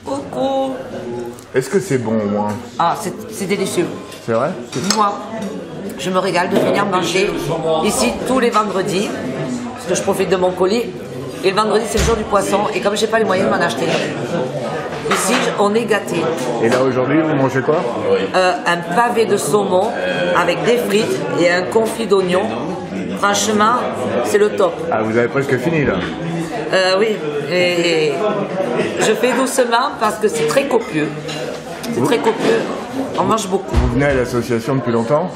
Coucou. Est-ce que c'est bon au moins? Ah, c'est délicieux. C'est vrai? Moi, je me régale de venir manger ici tous les vendredis, parce que je profite de mon colis. Et le vendredi, c'est le jour du poisson, et comme j'ai pas les moyens de m'en acheter, ici, on est gâtés. Et là, aujourd'hui, vous mangez quoi? Un pavé de saumon avec des frites et un confit d'oignons. Franchement, c'est le top. Ah, vous avez presque fini là. Oui, et je fais doucement parce que c'est très copieux. C'est très copieux, on mange beaucoup. Vous venez à l'association depuis longtemps?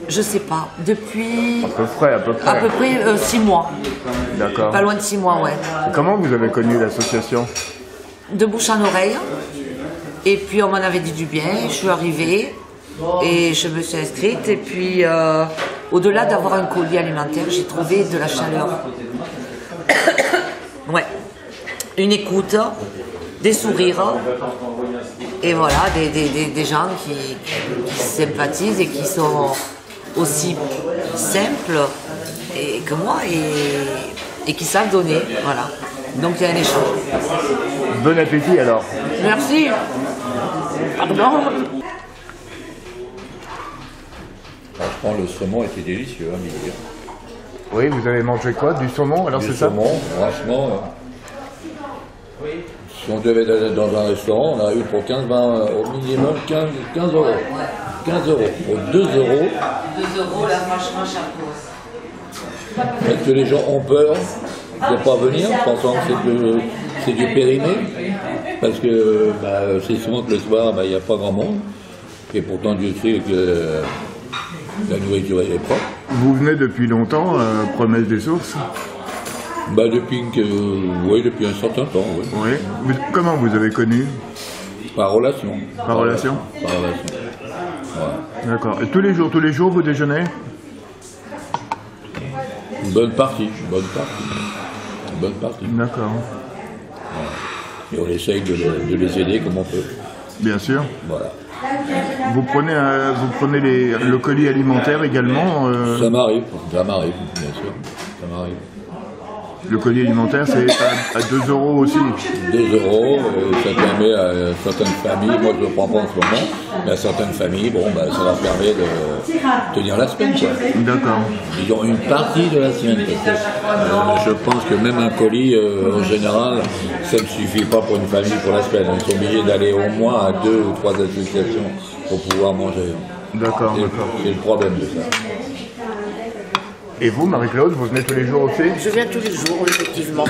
Je sais pas, depuis À peu près. 6 mois. D'accord. Pas loin de 6 mois, ouais. Comment vous avez connu l'association? De bouche en oreille. Et puis on m'en avait dit du bien, je suis arrivée et je me suis inscrite. Et puis au-delà d'avoir un colis alimentaire, j'ai trouvé de la chaleur. Ouais. Une écoute, des sourires. Et voilà, des gens qui sympathisent et qui sont aussi simples que moi et qui savent donner. Voilà. Donc il y a un échange. Bon appétit alors. Merci. Pardon. Franchement, le saumon était délicieux à midi. Oui, vous avez mangé quoi? Du saumon alors, c'est ça? Du saumon, franchement. Si on devait aller dans un restaurant, on aurait eu pour 15, 20, au minimum 15 euros. 15 euros. Pour 2 euros. 2 euros, là, franchement, chapeau. Est-ce que les gens ont peur de ne pas venir, pensant que c'est du périmé? Parce que c'est souvent que le soir, il n'y a pas grand monde. Et pourtant, Dieu sait que la nourriture est propre. Vous venez depuis longtemps, Promesse des Sources? Depuis un certain temps, oui. Oui. Comment vous avez connu? Par relation. Par relation? Par relation. Voilà. D'accord. Et tous les jours, vous déjeunez? Une bonne partie. D'accord. Et on essaye de les aider comme on peut. Bien sûr. Voilà. Vous prenez le colis alimentaire également? Ça m'arrive, bien sûr. Ça m'arrive. Le colis alimentaire, c'est à 2 euros aussi? 2 euros, ça permet à certaines familles, moi je ne le prends pas en ce moment, mais à certaines familles, ça leur permet de tenir la semaine, quoi. D'accord. Disons une partie de la semaine, parce que je pense que même un colis, en général, ça ne suffit pas pour une famille pour la semaine. Ils sont obligés d'aller au moins à 2 ou 3 associations pour pouvoir manger. D'accord. C'est le problème de ça. Et vous, Marie-Claude, vous venez tous les jours aussi? Je viens tous les jours, effectivement.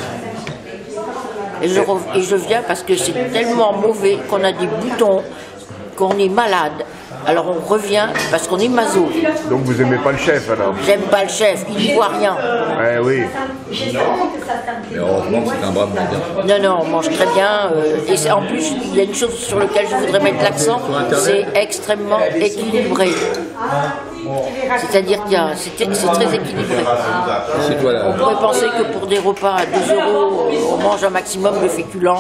Et je viens parce que c'est tellement mauvais qu'on a des boutons, qu'on est malade. Alors on revient parce qu'on est maso. Donc vous aimez pas le chef alors? J'aime pas le chef, il n'y voit rien. Oui. Mais heureusement c'est un brave matin. Non, on mange très bien. Et en plus, il y a une chose sur laquelle je voudrais mettre l'accent, c'est extrêmement équilibré. C'est-à-dire qu'il c'est très équilibré. On pourrait penser que pour des repas à 2 euros, on mange un maximum de féculents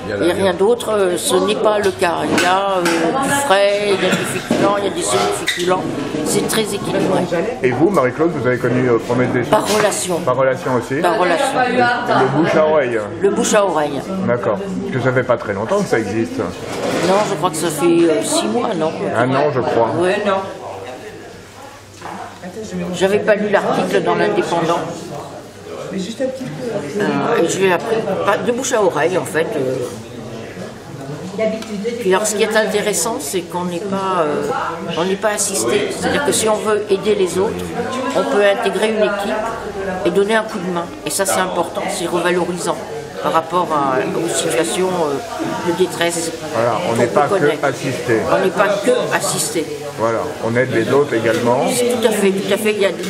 et rien d'autre. Ce n'est pas le cas. Il y a du frais, il y a du féculent, il y a des semi-féculents. C'est très équilibré. Et vous, Marie-Claude, vous avez connu Promesse des Sources? Par relation. Par relation aussi? Par relation. Le bouche à oreille? Le bouche à oreille. D'accord. Parce que ça fait pas très longtemps que ça existe. Non, je crois que ça fait 6 mois, non? 1 an, je crois. Oui, non. J'avais pas lu l'article dans l'Indépendant. Et je l'ai appris de bouche à oreille, en fait. Puis alors, ce qui est intéressant, c'est qu'on n'est pas assisté. C'est-à-dire que si on veut aider les autres, on peut intégrer une équipe et donner un coup de main. Et ça, c'est important, c'est revalorisant par rapport aux situations de détresse. Voilà, on n'est pas que assisté. On n'est pas que assisté. Voilà, on aide les autres également. Tout à fait.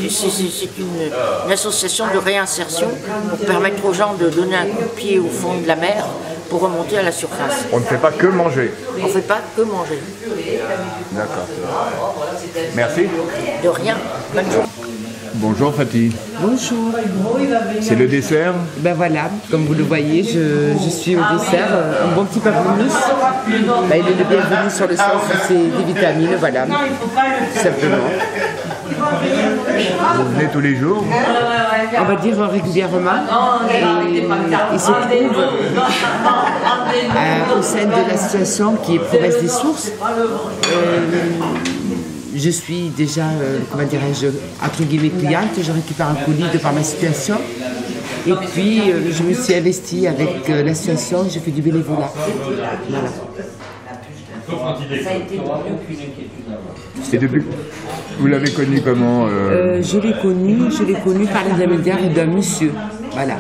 C'est une association de réinsertion pour permettre aux gens de donner un coup de pied au fond de la mer pour remonter à la surface. On ne fait pas que manger. On ne fait pas que manger. D'accord. Merci. De rien. Bonne journée. Bonjour Fatih. Bonjour. C'est le dessert? Ben voilà, comme vous le voyez, je suis au dessert, un bon petit pamplemousse. Ben, il est le bienvenu sur le sens où c'est des vitamines, voilà, tout simplement. Vous venez tous les jours? On va dire régulièrement. Et il se trouve au sein de l'association qui est Promesse des Sources. Je suis déjà, comment dirais-je, entre guillemets cliente, je récupère un colis de par ma situation. Et puis, je me suis investie avec l'association, je fais du bénévolat. Voilà. Et depuis, vous l'avez connu comment Je l'ai connu par l'intermédiaire d'un monsieur, voilà.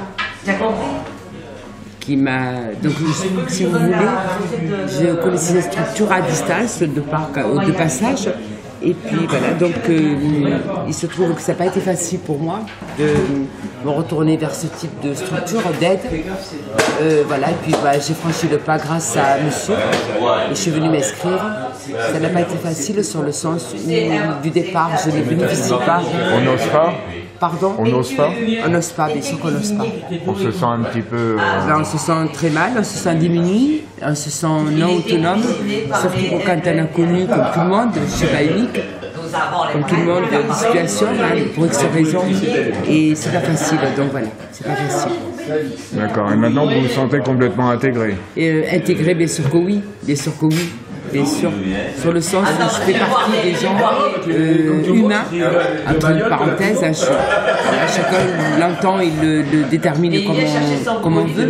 Qui m'a... Donc, si vous voulez, je connaissais la structure à distance, de passage. Et puis voilà, donc il se trouve que ça n'a pas été facile pour moi de me retourner vers ce type de structure d'aide. Voilà, et puis bah, j'ai franchi le pas grâce à monsieur et je suis venue m'inscrire. Ça n'a pas été facile sur le sens où, du départ, je ne bénéficie pas. On n'ose pas? Pardon? On n'ose pas? On n'ose pas, bien sûr qu'on n'ose pas. On se sent un petit peu... On se sent très mal, on se sent diminué, on se sent non autonome, surtout quand on a connu, comme tout le monde, je ne suis pas unique, comme tout le monde, des situations, hein, pour X raisons, et c'est pas facile, donc voilà, c'est pas facile. D'accord, et maintenant vous vous sentez complètement intégré? Intégré, bien sûr que oui, bien sûr que oui. Bien sûr, sur le sens où je fais partie des gens humains, entre parenthèses, hein, chacun l'entend et le détermine comme on veut,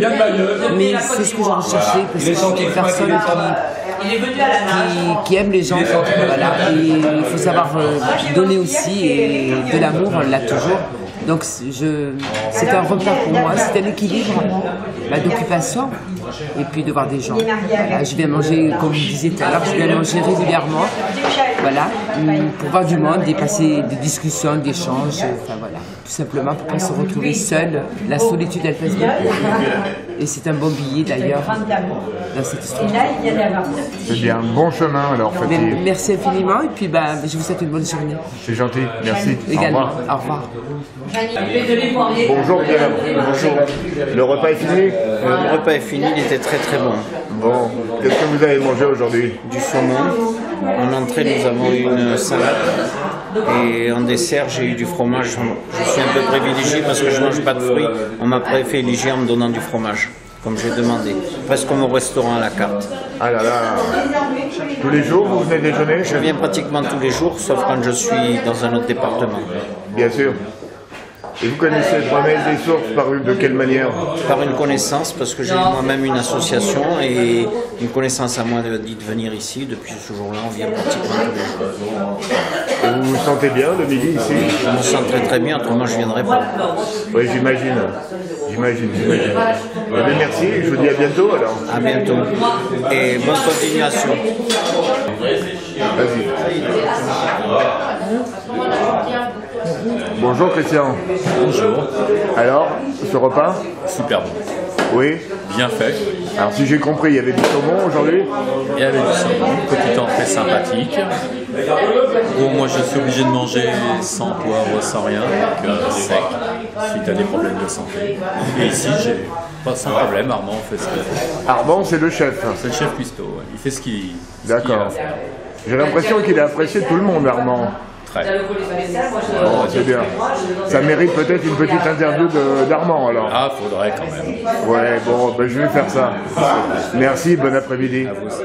mais c'est ce que j'ai recherché, parce que je suis une personne qui aime les gens, voilà, et il faut savoir donner aussi, et de l'amour, on l'a toujours. Donc c'est un repas pour moi, c'est un équilibre d'occupation et puis de voir des gens. Voilà, je viens manger, comme je disais tout à l'heure, je viens manger régulièrement, voilà, pour voir du monde et passer des discussions, des échanges, enfin voilà, tout simplement pour ne pas se retrouver seul. La solitude, elle pèse beaucoup. Et c'est un bon billet d'ailleurs dans cette structure. C'est bien, bon chemin alors Fatih. Merci infiniment et puis je vous souhaite une bonne journée. C'est gentil, merci. Également, au revoir. Bonjour Pierre. Bonjour. Le repas est fini? Le repas est fini, il était très très bon. Bon, qu'est-ce que vous avez mangé aujourd'hui? Du saumon. En entrée, nous avons eu une salade. Et en dessert, j'ai eu du fromage. Je suis un peu privilégié parce que je ne mange pas de fruits. On m'a privilégié en me donnant du fromage, comme j'ai demandé. Presque comme au restaurant à la carte. Ah là là. Tous les jours, vous venez déjeuner? Je viens pratiquement tous les jours, sauf quand je suis dans un autre département. Bien sûr. Et vous connaissez Promesse des Sources de quelle manière? Par une connaissance, parce que j'ai moi-même une association et une connaissance à moi dit de venir ici. Depuis ce jour-là, on vient pratiquement tous les jours. Et vous vous sentez bien le midi ici? Je me sens très très bien, autrement je ne viendrai pas. Oui, j'imagine. J'imagine. Merci, je vous dis à bientôt alors. À bientôt. Et bonne continuation. Vas-y. Bonjour Christian. Bonjour. Alors, ce repas? Super bon. Oui. Bien fait. Alors si j'ai compris, il y avait du saumon aujourd'hui? Il y avait du saumon, petite entrée sympathique. Bon, moi je suis obligé de manger sans poivre, sans rien, donc sec, suite à des problèmes de santé. Et ici, j'ai pas sans problème, Armand fait ce qu'il fait. Armand, c'est le chef. C'est le chef cuistot, ouais. Il fait ce qu'il a D'accord. à faire. J'ai l'impression qu'il a apprécié tout le monde, Armand. Très. Bon, c'est bien. Ça mérite peut-être une petite interview d'Armand alors. Ah, faudrait quand même. Ouais, bon, ben, je vais faire ça. Merci, bon après-midi. À vous aussi.